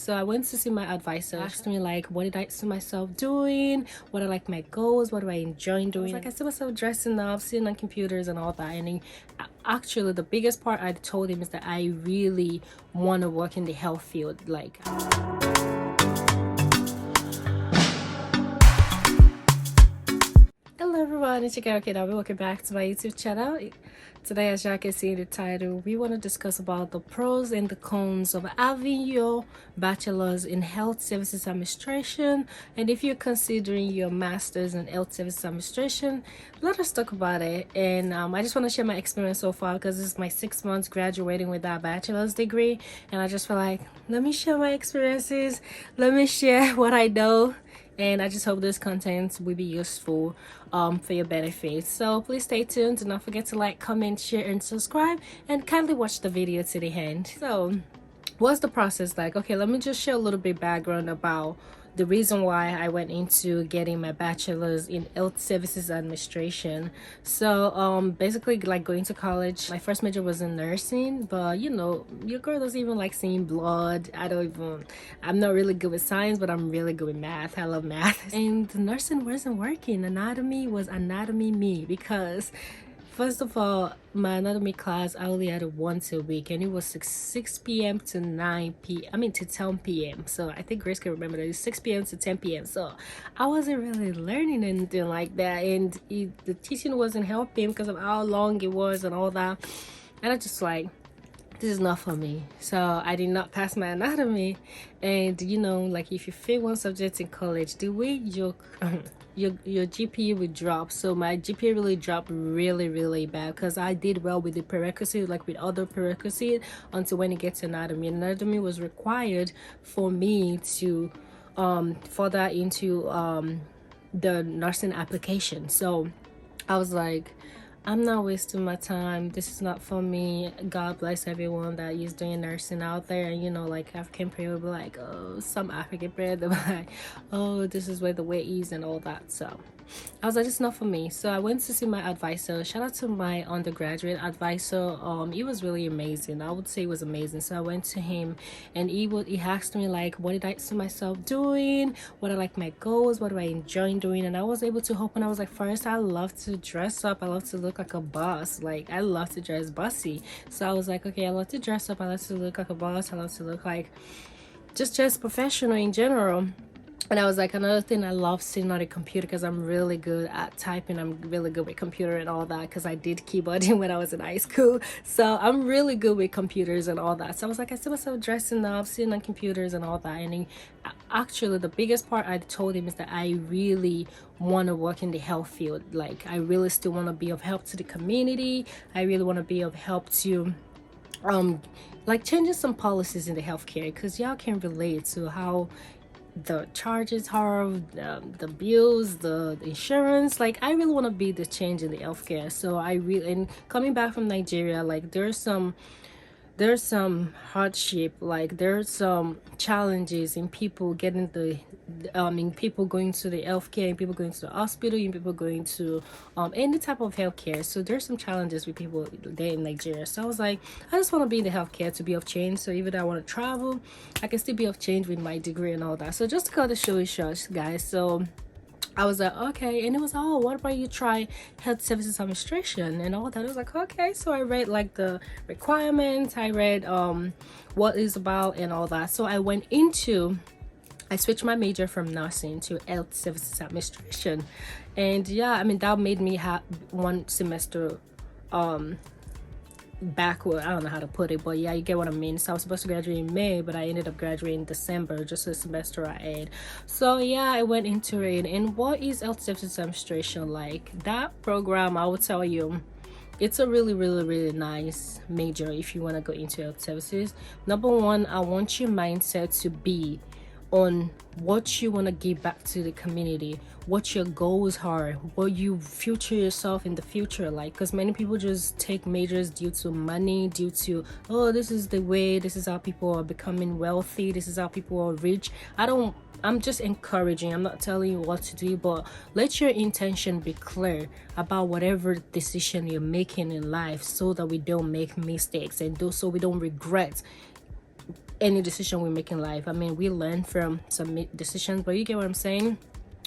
So I went to see my advisor. Asked me like, what did I see myself doing? What are like my goals? What do I enjoy doing? I see myself dressing up, sitting on computers and all that. And then, actually, the biggest part I told him is that I really want to work in the health field. Like, hello everyone, it's your girl Kaale. Welcome back to my YouTube channel. Today, as y'all can see in the title, we want to discuss about the pros and the cons of having your bachelor's in health services administration. And if you're considering your master's in health services administration, let us talk about it. And I just want to share my experience so far because this is my 6 months graduating with that bachelor's degree. And I just feel like, let me share my experiences, let me share what I know. And I just hope this content will be useful for your benefit. So please stay tuned. Do not forget to like, comment, share, and subscribe. And kindly watch the video to the end. So what's the process like? Okay, let me just share a little bit background about the reason why I went into getting my bachelor's in health services administration. So basically, like going to college, my first major was in nursing, but you know, your girl doesn't even like seeing blood. I'm not really good with science, but I'm really good with math. I love math. And nursing wasn't working. Anatomy was anatomy me, because first of all, my anatomy class, I only had it once a week, and it was 6 p.m. to 9 p.m. I mean to 10 p.m. So I think Grace can remember that it's 6 p.m. to 10 p.m. So I wasn't really learning anything like that, and the teaching wasn't helping because of how long it was and all that. And I just like, this is not for me. So I did not pass my anatomy. And you know, like if you fail one subject in college, the way your GPA would drop. So my GPA really dropped really bad because I did well with the prerequisite, like with other prerequisite, until when it gets to anatomy. Anatomy was required for me to further into the nursing application. So I was like, I'm not wasting my time. This is not for me. God bless everyone that is doing nursing out there. And you know, like African prayer will be like, oh, some African prayer, they'll be like, oh, this is where the way is and all that. So I was like, it's not for me. So I went to see my advisor. Shout out to my undergraduate advisor. He was really amazing. I would say it was amazing. So I went to him, and he asked me like, what did I see myself doing? What are like my goals? What do I enjoy doing? And I was able to hope. And I was like, first, I love to dress up. I love to look like a boss. Like I love to dress bossy. So I was like, okay, I love to dress up. I love to look like a boss. I love to look like just professional in general. And I was like, another thing, I love sitting on a computer because I'm really good at typing. I'm really good with computer and all that because I did keyboarding when I was in high school. So I'm really good with computers and all that. So I was like, I see myself dressing up, sitting on computers and all that. And then, actually, the biggest part I told him is that I really want to work in the health field. Like, I really still want to be of help to the community. I really want to be of help to like changing some policies in the healthcare, because y'all can relate to how the charges are, the bills, the insurance. Like I really want to be the change in the healthcare. So I really, and coming back from Nigeria, like there's some hardship, like there's some challenges in people getting in people going to the healthcare, in people going to the hospital, in people going to any type of healthcare. So there's some challenges with people there in Nigeria. So I was like, I just want to be in the healthcare to be of change. So even though I want to travel, I can still be of change with my degree and all that. So just to cut the show short, guys, so I was like, okay. And it was, oh, what about you try health services administration and all that? I was like, okay. So I read like the requirements, I read what it's about and all that. So I switched my major from nursing to health services administration. And yeah, I mean, that made me have one semester backward. I don't know how to put it, but yeah, you get what I mean. So I was supposed to graduate in May, but I ended up graduating in December, just a semester I had. So yeah, I went into it. And what is health services administration like? That program, I would tell you, it's a really nice major if you want to go into health services. Number one, I want your mindset to be on what you want to give back to the community, what your goals are, what you future yourself in the future like, because many people just take majors due to money, due to, oh, this is the way, this is how people are becoming wealthy, this is how people are rich. I'm just encouraging, I'm not telling you what to do, but let your intention be clear about whatever decision you're making in life, so that we don't make mistakes, and so we don't regret any decision we make in life. I mean, we learn from some decisions, but you get what I'm saying.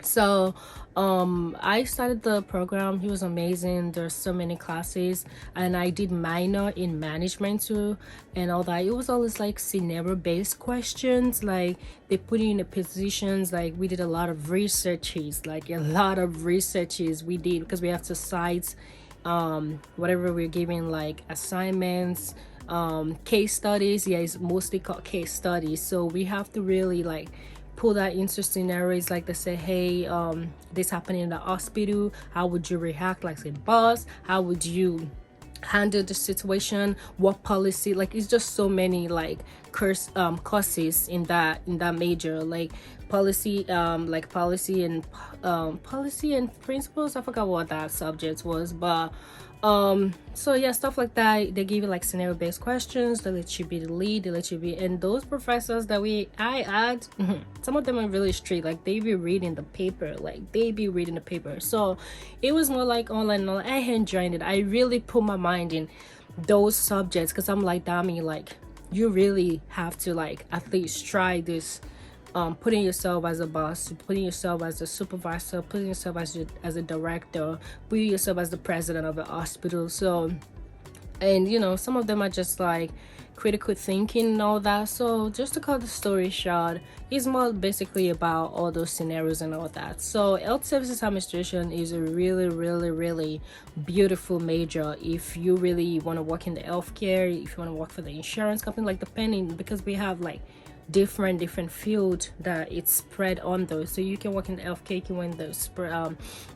So I started the program. He was amazing. There's so many classes, and I did minor in management too and all that. It was always like scenario based questions, like they put you in the positions. Like we did a lot of researches, we did, because we have to cite whatever we're giving, like assignments, case studies. Yeah, it's mostly called case studies. So we have to really like pull that into scenarios. Like they say, hey, this happening in the hospital, how would you react? Like say boss, how would you handle the situation? What policy? Like it's just so many like courses in that major, like policy, policy and principles. I forgot what that subject was, but so yeah, stuff like that. They give you like scenario based questions. They let you be the lead, they let you be. And those professors that I had, some of them are really strict. Like they be reading the paper, so it was more like online. I enjoyed it. I really put my mind in those subjects, because I'm like, Dami, like you really have to like at least try this, putting yourself as a boss, putting yourself as a supervisor, putting yourself as a director, putting yourself as the president of a hospital. So, and you know, some of them are just like critical thinking and all that. So just to cut the story short, it's more basically about all those scenarios and all that. So health services administration is a really, really, really beautiful major if you really want to work in the healthcare, if you want to work for the insurance company, like depending, because we have like different field that it's spread on those. So you can work in the healthcare, you can work in the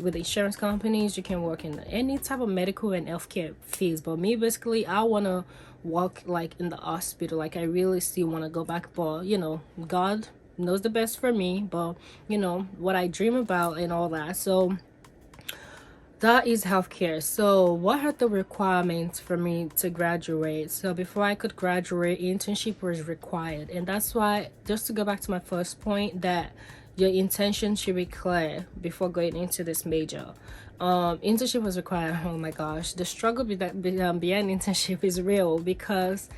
with the insurance companies, you can work in any type of medical and healthcare fields. But me, basically, I want to work like in the hospital. Like I really still want to go back, but you know, God knows the best for me, but you know what I dream about and all that. So that is healthcare. So what are the requirements for me to graduate? So before I could graduate, internship was required. And that's why, just to go back to my first point, that your intention should be clear before going into this major. Internship was required. Oh my gosh, the struggle behind internship is real, because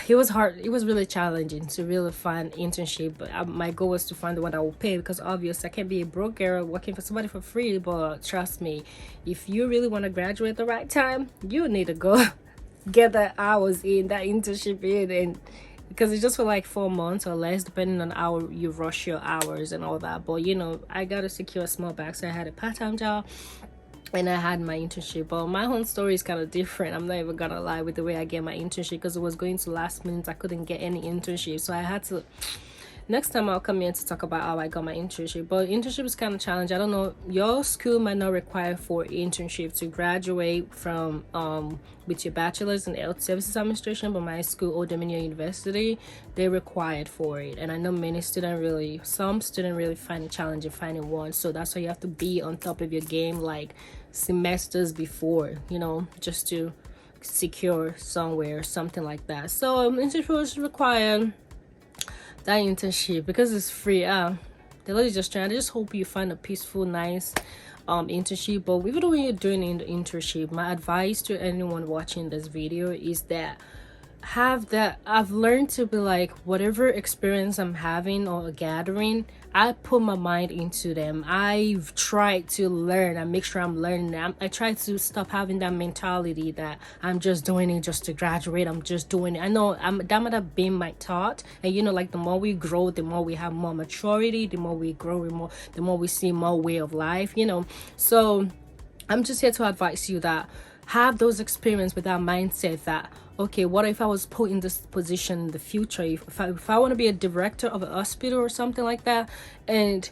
it was hard. It was really challenging to really find internship. But my goal was to find the one that will pay, because obviously I can't be a broke girl working for somebody for free. But trust me, if you really want to graduate at the right time, you need to go get that hours in, that internship in, and because it's just for like 4 months or less, depending on how you rush your hours and all that. But you know, I got to secure a small bag, so I had a part-time job and I had my internship. But my own story is kind of different. I'm not even gonna lie with the way I get my internship, because it was going to last minute. I couldn't get any internship, so I had to. Next time I'll come in to talk about how I got my internship. But internship is kind of challenging. I don't know, your school might not require for internship to graduate from with your bachelor's in health services administration, but my school, Old Dominion University, they required for it. And I know some students really find it challenging finding one. So that's why you have to be on top of your game like semesters before, you know, just to secure somewhere, something like that. So internship was required. That internship, because it's free, the lady just trying. I just hope you find a peaceful, nice internship. But even when you're doing the internship, my advice to anyone watching this video is that I've learned to be like, whatever experience I'm having or gathering, I put my mind into them. I've tried to learn. I make sure I'm learning. I try to stop having that mentality that I'm just doing it just to graduate. I'm just doing it. I know that might have been my thought. And you know, like the more we grow, the more we have more maturity. The more we grow, the more we see more way of life. You know, so I'm just here to advise you that have those experiences with that mindset that, okay, what if I was put in this position in the future? If I want to be a director of a hospital or something like that, and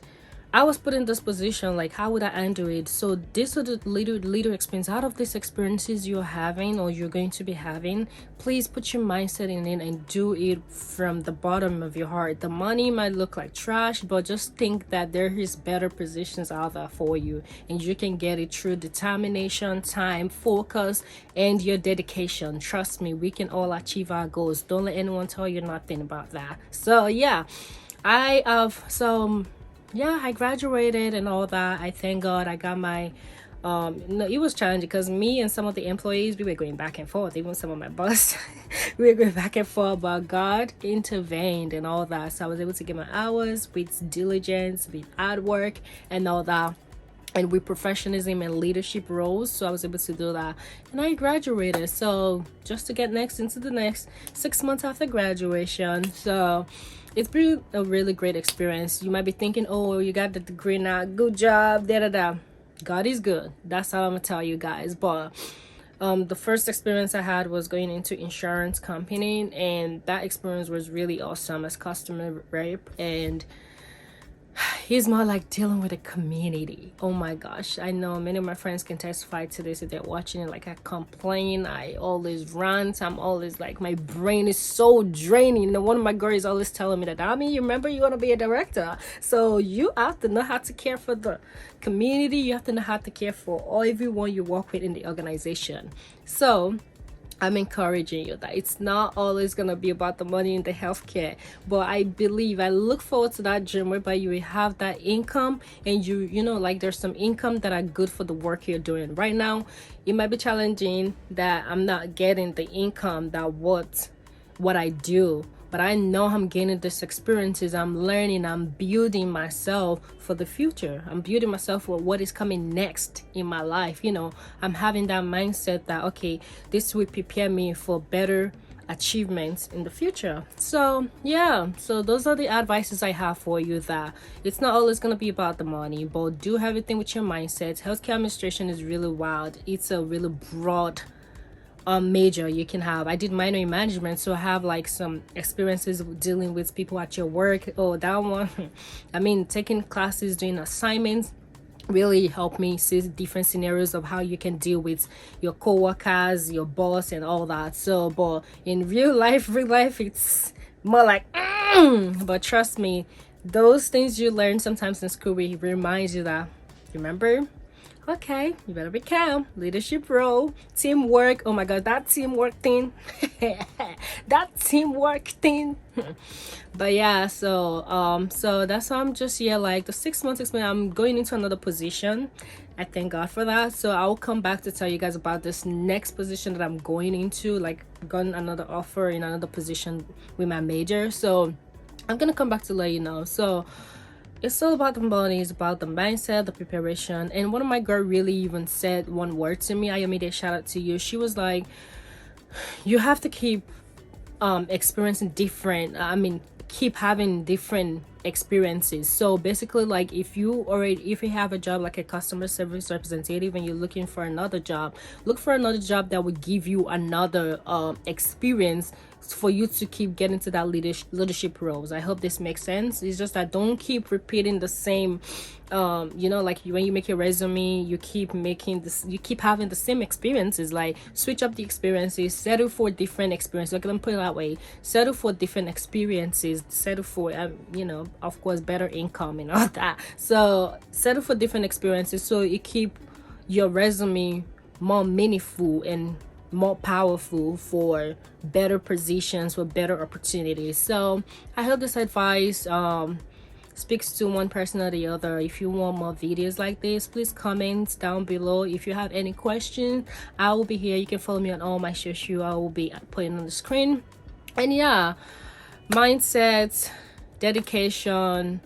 I was put in this position, like how would I handle it? So these are the little experience. Out of these experiences you're having or you're going to be having, please put your mindset in it and do it from the bottom of your heart. The money might look like trash, but just think that there is better positions out there for you, and you can get it through determination, time, focus, and your dedication. Trust me, we can all achieve our goals. Don't let anyone tell you nothing about that. So yeah, I graduated and all that. I thank God I got my No, it was challenging because me and some of the employees, we were going back and forth. Even some of my boss, we were going back and forth, but God intervened and all that. So I was able to get my hours with diligence, with hard work and all that, and with professionalism and leadership roles. So I was able to do that, and I graduated. So just to get next into the next 6 months after graduation. So it's been a really great experience. You might be thinking, oh, you got the degree now, good job, da da da. God is good. That's all I'm gonna tell you guys. But the first experience I had was going into insurance company, and that experience was really awesome as customer rep. And he's more like dealing with a community. Oh my gosh, I know many of my friends can testify to this if they're watching it. Like, I complain, I always rant, I'm always like, my brain is so draining. You know, one of my girls is always telling me that, I mean, you remember you want to be a director, so you have to know how to care for the community. You have to know how to care for all everyone you work with in the organization. So I'm encouraging you that it's not always gonna be about the money in the healthcare, but I look forward to that dream whereby you will have that income, and you know, like, there's some income that are good for the work you're doing right now. It might be challenging that I'm not getting the income that what I do, but I know I'm gaining these experiences, I'm learning, I'm building myself for the future. I'm building myself for what is coming next in my life. You know, I'm having that mindset that, okay, this will prepare me for better achievements in the future. So yeah, so those are the advices I have for you, that it's not always going to be about the money, but do everything with your mindset. Healthcare administration is really wild. It's a really broad major you can have. I did minor in management, so I have like some experiences dealing with people at your work. Oh, that one. I mean, taking classes, doing assignments really helped me see different scenarios of how you can deal with your co-workers, your boss and all that. So, but in real life, it's more like but trust me, those things you learn sometimes in school will remind you that, remember, okay, you better be calm. Leadership role, teamwork. Oh my god, that teamwork thing. That teamwork thing. But yeah, so that's why I'm just here, like, the 6 months experience. I'm going into another position. I thank God for that. So I'll come back to tell you guys about this next position that I'm going into, like, gotten another offer in another position with my major. So I'm gonna come back to let you know. So it's all about the money, it's about the mindset, the preparation. And one of my girl really even said one word to me. I immediately shout out to you. She was like, you have to keep experiencing different, keep having different experiences. So basically, like, if you have a job like a customer service representative and you're looking for another job, look for another job that would give you another experience for you to keep getting to that leadership roles. I hope this makes sense. It's just that don't keep repeating the same you know, like when you make your resume, you keep having the same experiences. Like, switch up the experiences, settle for different experiences. Like, let me put it that way, settle for different experiences, settle for you know, of course, better income and all that. So settle for different experiences so you keep your resume more meaningful and more powerful for better positions, for better opportunities. So I hope this advice speaks to one person or the other. If you want more videos like this, please comment down below. If you have any questions, I will be here. You can follow me on all my social. I will be putting on the screen. And yeah, mindset, dedication,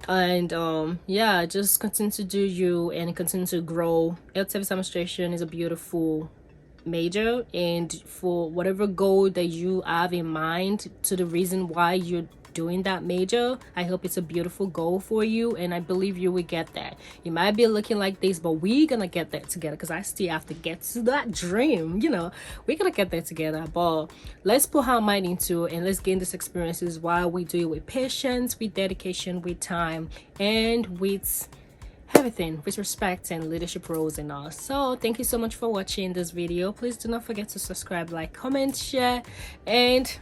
and yeah, just continue to do you and continue to grow. Health service administration is a beautiful major, and for whatever goal that you have in mind, to the reason why you're doing that major, I hope it's a beautiful goal for you, and I believe you will get that. You might be looking like this, but we're gonna get that together, because I still have to get to that dream. You know, we're gonna get that together. But let's put our mind into it and let's gain these experiences while we do it with patience, with dedication, with time, and with everything, with respect and leadership roles and all. So thank you so much for watching this video. Please do not forget to subscribe, like, comment, share, and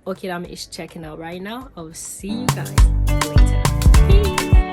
okay, I'm checking out right now. I'll see you guys later. Peace.